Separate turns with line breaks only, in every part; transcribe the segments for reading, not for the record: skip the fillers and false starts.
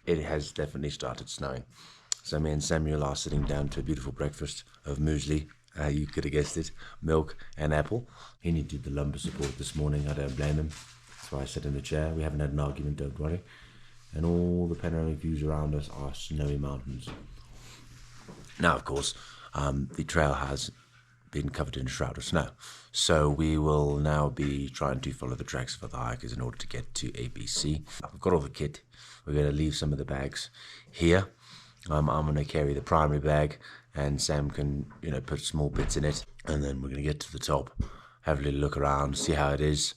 it has definitely started snowing. So me and Samuel are sitting down to a beautiful breakfast of muesli. You could have guessed it, milk and apple. He needed the lumbar support this morning. I don't blame him. That's why I sat in the chair. We haven't had an argument, don't worry. And all the panoramic views around us are snowy mountains. Now, of course, the trail has been covered in a shroud of snow. So we will now be trying to follow the tracks for the hikers in order to get to A.B.C. I've got all the kit. We're going to leave some of the bags here. I'm going to carry the primary bag, and Sam can, put small bits in it. And then we're going to get to the top, have a little look around, see how it is.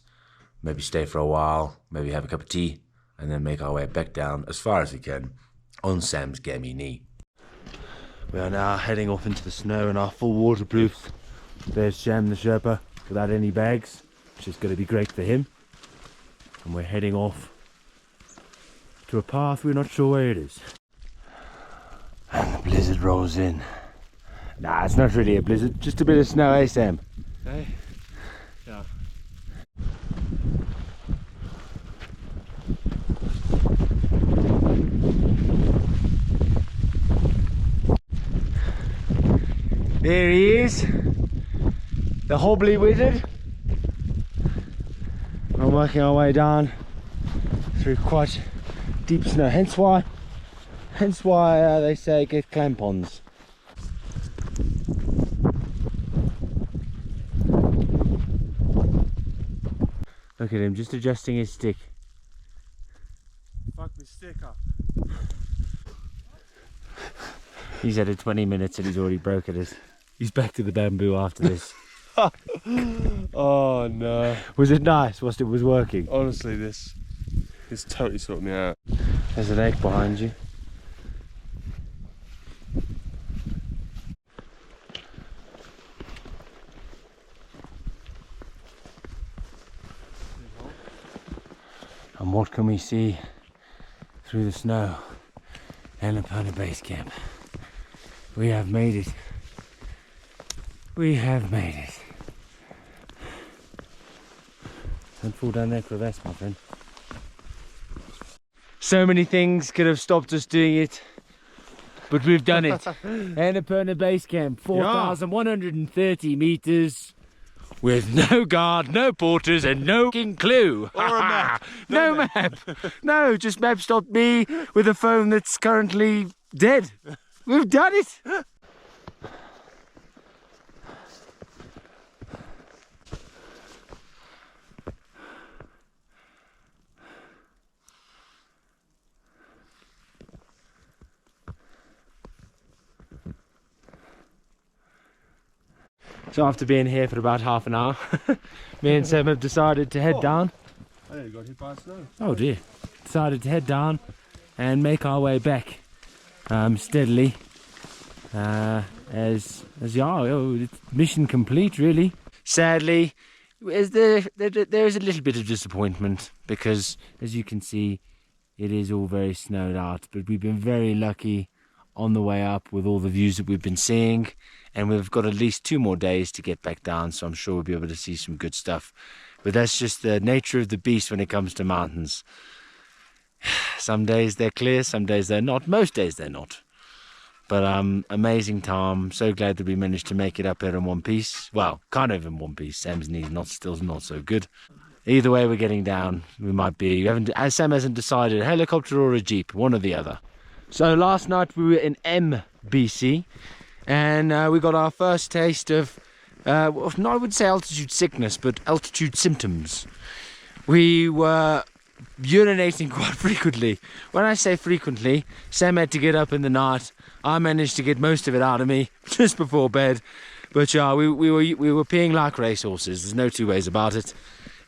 Maybe stay for a while, maybe have a cup of tea, and then make our way back down as far as we can on Sam's gammy knee. We are now heading off into the snow in our full waterproofs. There's Sam the Sherpa without any bags, which is going to be great for him. And we're heading off to a path we're not sure where it is. And the blizzard rolls in. Nah, it's not really a blizzard, just a bit of snow, eh, Sam?
Hey? Yeah.
There he is, the hobbly wizard. We're working our way down through quite deep snow, hence why they say get clampons. Look at him, just adjusting his stick.
Fuck me stick up.
He's had it 20 minutes and he's already broken it. He's back to the bamboo after this.
Oh no.
Was it nice whilst it was working?
Honestly, this totally sorted me out.
There's an egg behind you. And what can we see through the snow? Annapurna Base Camp. We have made it. We have made it. Don't fall down that crevasse, my friend. So many things could have stopped us doing it, but we've done it. Annapurna Base Camp, 4,130 meters, with no guard, no porters, and no fucking clue.
Or a map.
No map. No, just maps.me with a phone that's currently dead. We've done it. So after being here for about half an hour, me and Sam have decided to head down.
I nearly got hit by snow.
Oh dear. Decided to head down and make our way back steadily. It's mission complete, really. Sadly, there is a little bit of disappointment because, as you can see, it is all very snowed out. But we've been very lucky on the way up with all the views that we've been seeing, and we've got at least 2 more days to get back down, so I'm sure we'll be able to see some good stuff. But that's just the nature of the beast when it comes to mountains. Some days they're clear, some days they're not, most days they're not. But amazing time. So glad that we managed to make it up here in one piece. Well, kind of in one piece. Sam's knee's still not so good. Either way, we're getting down. We might be. Sam hasn't decided, a helicopter or a jeep, one or the other. So last night we were in A.B.C. and we got our first taste of, I would say altitude sickness, but altitude symptoms. We were urinating quite frequently. When I say frequently, Sam had to get up in the night. I managed to get most of it out of me just before bed. But yeah, we were peeing like racehorses. There's no two ways about it.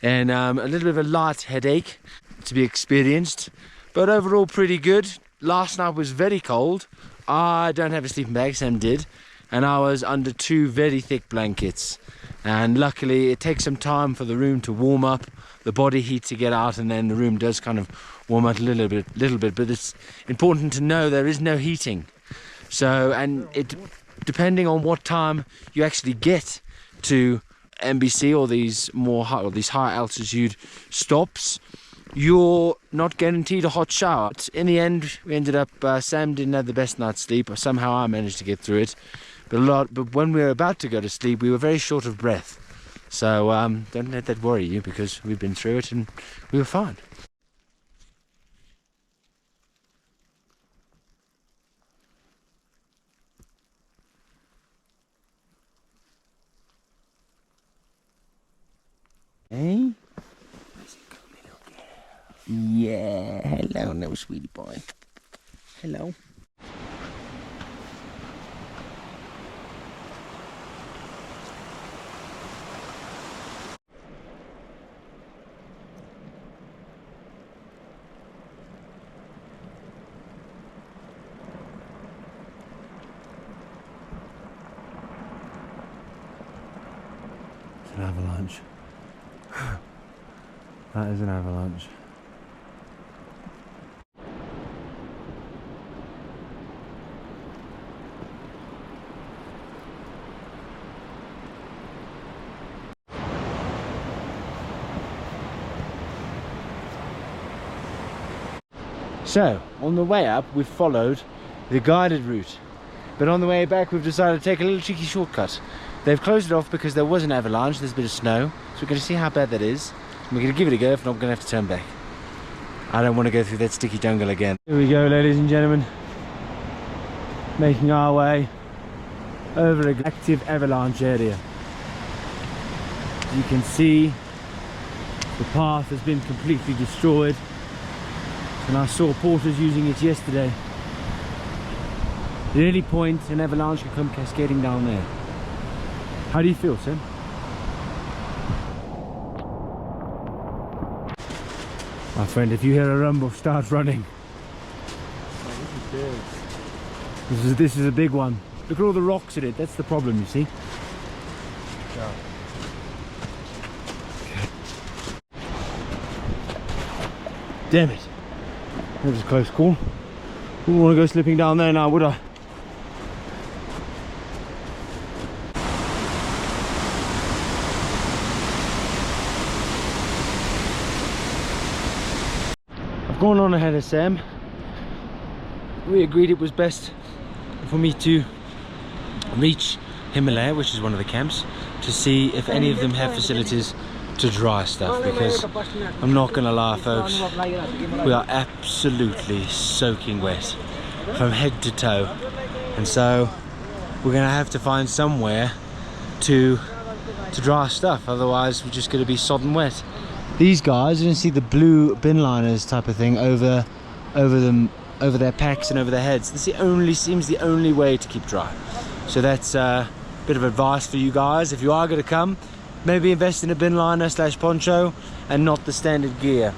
And a little bit of a light headache to be experienced, but overall pretty good. Last night was very cold. I don't have a sleeping bag, Sam did, and I was under 2 very thick blankets. And luckily it takes some time for the room to warm up, the body heat to get out, and then the room does kind of warm up a little bit, but it's important to know there is no heating. So, and it, depending on what time you actually get to A.B.C or these high altitude stops, you're not guaranteed a hot shower. But in the end, we ended up, Sam didn't have the best night's sleep. Somehow I managed to get through it. But when we were about to go to sleep, we were very short of breath. So don't let that worry you, because we've been through it and we were fine. Hey? Where's it going, little girl? Yeah, hello, no sweetie boy. Hello. It's an avalanche. That is an avalanche. So, on the way up, we've followed the guided route. But on the way back, we've decided to take a little cheeky shortcut. They've closed it off because there was an avalanche, there's a bit of snow. So we're going to see how bad that is. And we're going to give it a go, if not, we're going to have to turn back. I don't want to go through that sticky jungle again. Here we go, ladies and gentlemen. Making our way over an active avalanche area. As you can see, the path has been completely destroyed. And I saw porters using it yesterday. At any point, an avalanche can come cascading down there. How do you feel, Sam? My friend, if you hear a rumble, start running. This is a big one. Look at all the rocks in it. That's the problem, you see.
Yeah.
Damn it. That was a close call. Wouldn't want to go slipping down there now, would I? I've gone on ahead of Sam. We agreed it was best for me to reach Himalayan, which is one of the camps, to see if any of them have facilities to dry stuff, because I'm not gonna lie, folks, we are absolutely soaking wet from head to toe, and so we're gonna have to find somewhere to dry stuff, otherwise we're just gonna be sodden wet. These guys, you can see the blue bin liners type of thing over their packs and over their heads. This seems the only way to keep dry. So that's a bit of advice for you guys. If you are going to come, maybe invest in a bin liner / poncho and not the standard gear,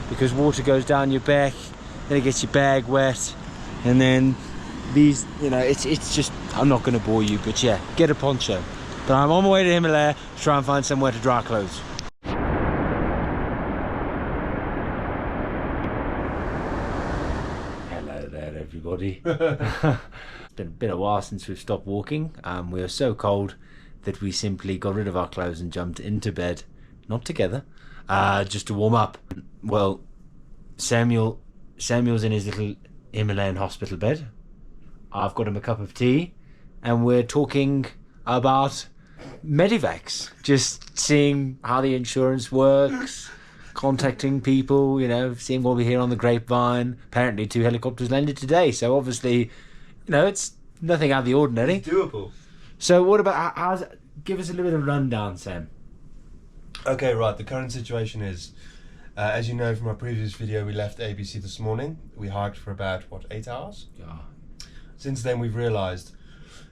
because water goes down your back, then it gets your bag wet, and then these, you know, it's just, I'm not going to bore you, but yeah, get a poncho. But I'm on my way to Himalaya to try and find somewhere to dry clothes. Hello there, everybody. It's been a while since we've stopped walking. We were so cold that we simply got rid of our clothes and jumped into bed, not together, just to warm up. Well, Samuel's in his little Himalayan hospital bed. I've got him a cup of tea, and we're talking about Medivacs, just seeing how the insurance works, contacting people, you know, seeing what we hear on the grapevine. Apparently 2 helicopters landed today, so obviously, you know, it's nothing out of the ordinary.
It's doable.
So what about, give us a little bit of a rundown, Sam.
Okay, right, the current situation is, as you know from our previous video, we left A.B.C this morning. We hiked for about, what, 8 hours?
Yeah.
Since then we've realised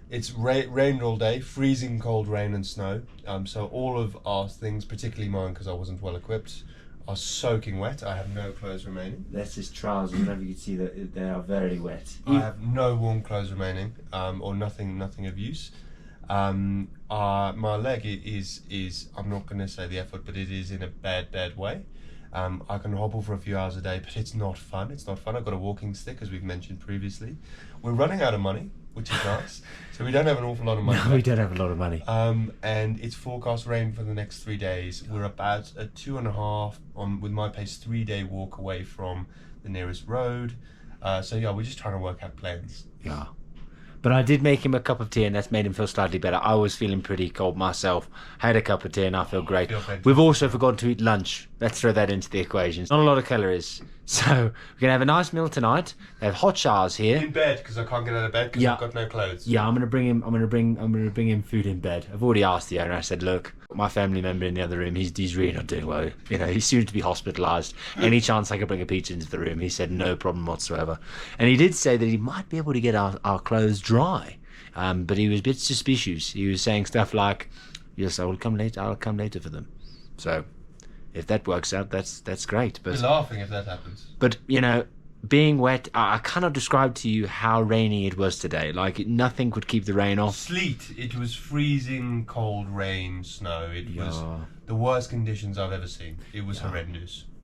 it's rained all day, freezing cold rain and snow. So all of our things, particularly mine because I wasn't well equipped, are soaking wet. I have no clothes remaining.
That's his trousers, whenever you can see that they are very wet.
I have no warm clothes remaining, or nothing of use. My leg is I'm not going to say the effort, but it is in a bad way. I can hobble for a few hours a day, but it's not fun. It's not fun. I've got a walking stick, as we've mentioned previously. We're running out of money, which is nice. So we don't have an awful lot of money.
No, we don't have a lot of money.
And it's forecast rain for the next 3 days. We're about a 2.5 with my pace 3-day walk away from the nearest road. So yeah, we're just trying to work out plans.
Yeah. But I did make him a cup of tea, and that's made him feel slightly better. I was feeling pretty cold myself. Had a cup of tea, and I feel great. We've also forgotten to eat lunch. Let's throw that into the equation. Not a lot of calories. So we're going to have a nice meal tonight. They have hot showers here.
In bed, because I can't get out of bed because I've got no clothes.
Yeah, I'm going to bring him food in bed. I've already asked the owner. I said, look, my family member in the other room, he's really not doing well. You know, he's soon to be hospitalised. Any chance I could bring a pizza into the room? He said, no problem whatsoever. And he did say that he might be able to get our clothes dry. But he was a bit suspicious. He was saying stuff like, yes, I'll come later for them. So if that works out, that's great. But
we're laughing if that happens.
But, you know, being wet, I cannot describe to you how rainy it was today. Like, nothing could keep the rain off.
Sleet. It was freezing cold rain, snow. It was the worst conditions I've ever seen. It was horrendous.